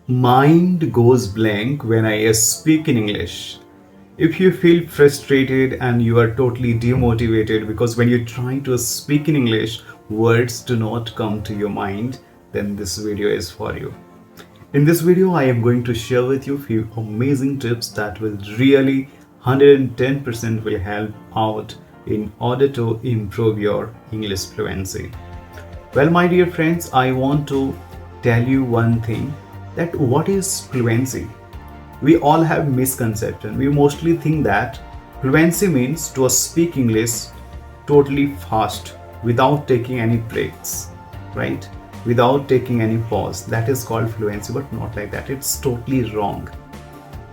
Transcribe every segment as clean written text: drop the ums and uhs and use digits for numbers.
Mind goes blank when I speak in English. If you feel frustrated and you are totally demotivated because when you try to speak in English, words do not come to your mind, then this video is for you. In this video, I am going to share with you a few amazing tips that will really 110% will help out in order to improve your English fluency. Well, my dear friends, I want to tell you one thing that what is fluency? We all have misconception. We mostly think that fluency means to speak English totally fast without taking any breaks, right? Without taking any pause. That is called fluency, but not like that. It's totally wrong.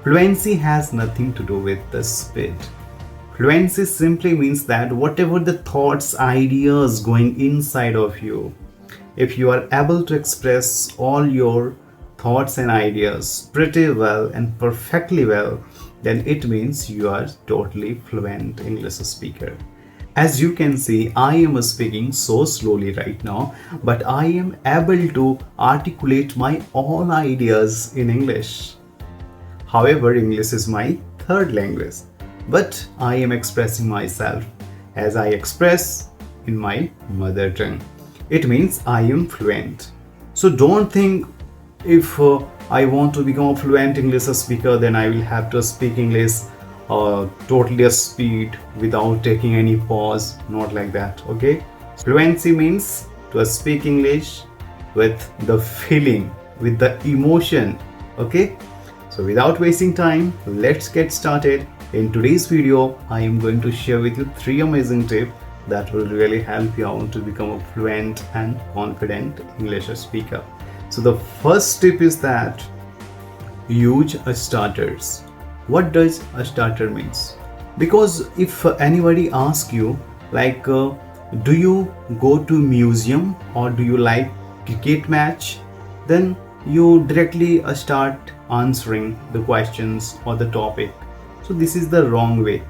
Fluency has nothing to do with the speed. Fluency simply means that whatever the thoughts, ideas going inside of you, if you are able to express all your thoughts and ideas pretty well and perfectly well, then it means you are totally fluent English speaker. As you can see, I am speaking so slowly right now, but I am able to articulate my all ideas in English. However, English is my third language, but I am expressing myself as I express in my mother tongue. It means I am fluent. So don't think if I want to become a fluent English speaker, then I will have to speak English totally a speed without taking any pause. Not like that, okay? Fluency means to speak English with the feeling, with the emotion, okay? So without wasting time, let's get started. In today's video, I am going to share with you 3 amazing tips that will really help you out to become a fluent and confident English speaker. So the first tip is that use starters. What does a starter means? Because if anybody asks you like do you go to museum or do you like cricket match, then you directly start answering the questions or the topic. So this is the wrong way.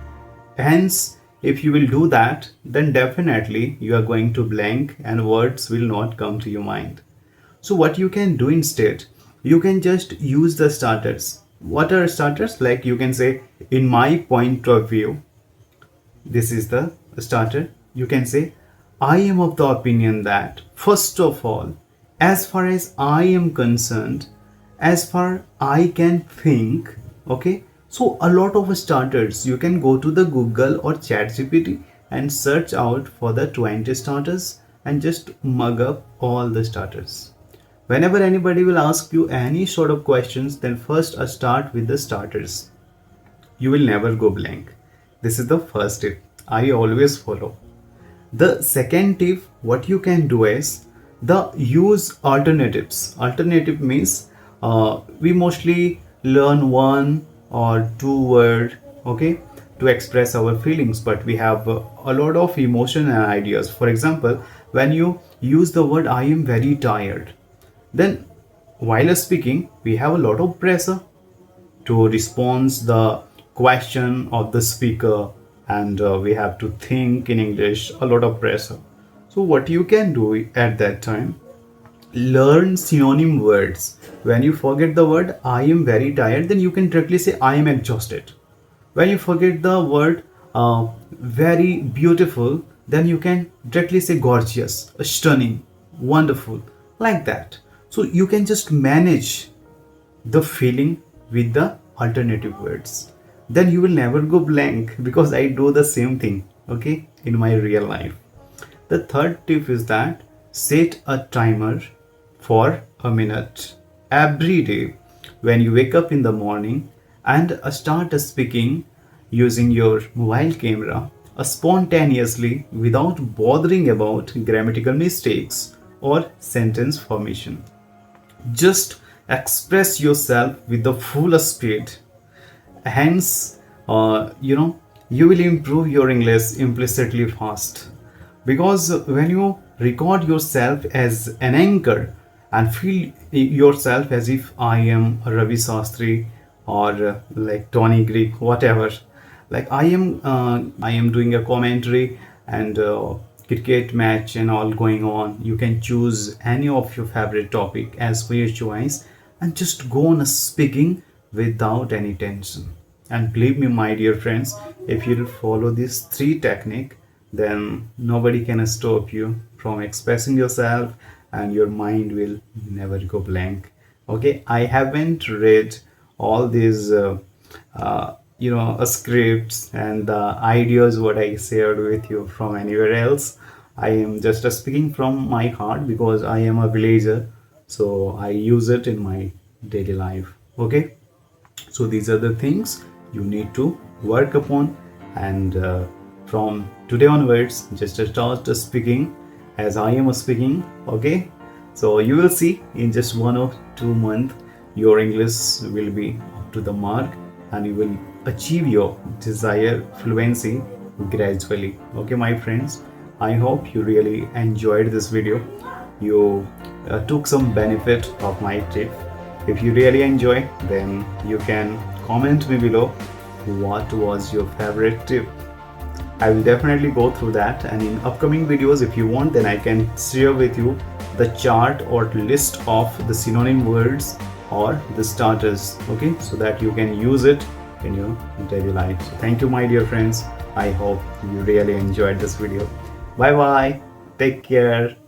Hence, if you will do that, then definitely you are going to blank and words will not come to your mind. So what you can do instead, you can just use the starters. What are starters? Like you can say, in my point of view, this is the starter. You can say, I am of the opinion that, first of all, as far as I am concerned, as far I can think, okay? So a lot of starters, you can go to the Google or ChatGPT and search out for the 20 starters and just mug up all the starters. Whenever anybody will ask you any sort of questions, then first start with the starters. You will never go blank. This is the first tip I always follow. The second tip, what you can do is the use alternatives. Alternative means we mostly learn one or two word, okay, to express our feelings, but we have a lot of emotion and ideas. For example, when you use the word I am very tired, then while speaking we have a lot of pressure to respond the question of the speaker, and we have to think in English, a lot of pressure. So what you can do at that time, learn synonym words. When you forget the word I am very tired, then you can directly say I am exhausted. When you forget the word very beautiful, then you can directly say gorgeous, stunning, wonderful, like that. So you can just manage the feeling with the alternative words. Then you will never go blank, because I do the same thing, okay, in my real life. The third tip is that set a timer for a minute every day when you wake up in the morning and start speaking using your mobile camera spontaneously without bothering about grammatical mistakes or sentence formation. Just express yourself with the full speed. Hence, you will improve your English implicitly fast. Because when you record yourself as an anchor and feel yourself as if I am Ravi Sastri or like Tony Greek, whatever. Like I am doing a commentary and cricket match and all going on. You can choose any of your favorite topic as per your choice, and just go on speaking without any tension. And believe me, my dear friends, if you follow these three technique, then nobody can stop you from expressing yourself, and your mind will never go blank. Okay, I haven't read all these scripts and the ideas what I shared with you from anywhere else. I am just speaking from my heart because I am a villager, so I use it in my daily life. Okay, so these are the things you need to work upon, and from today onwards, just start speaking as I am speaking. Okay, so you will see in just 1 or 2 months your English will be up to the mark, and you will achieve your desired fluency gradually. Okay, my friends, I hope you really enjoyed this video. You took some benefit of my tip. If you really enjoy, then you can comment me below what was your favorite tip. I will definitely go through that, and in upcoming videos, if you want, then I can share with you the chart or list of the synonym words or the starters, okay, so that you can use it in your daily life. So thank you, my dear friends. I hope you really enjoyed this video. Bye bye, take care.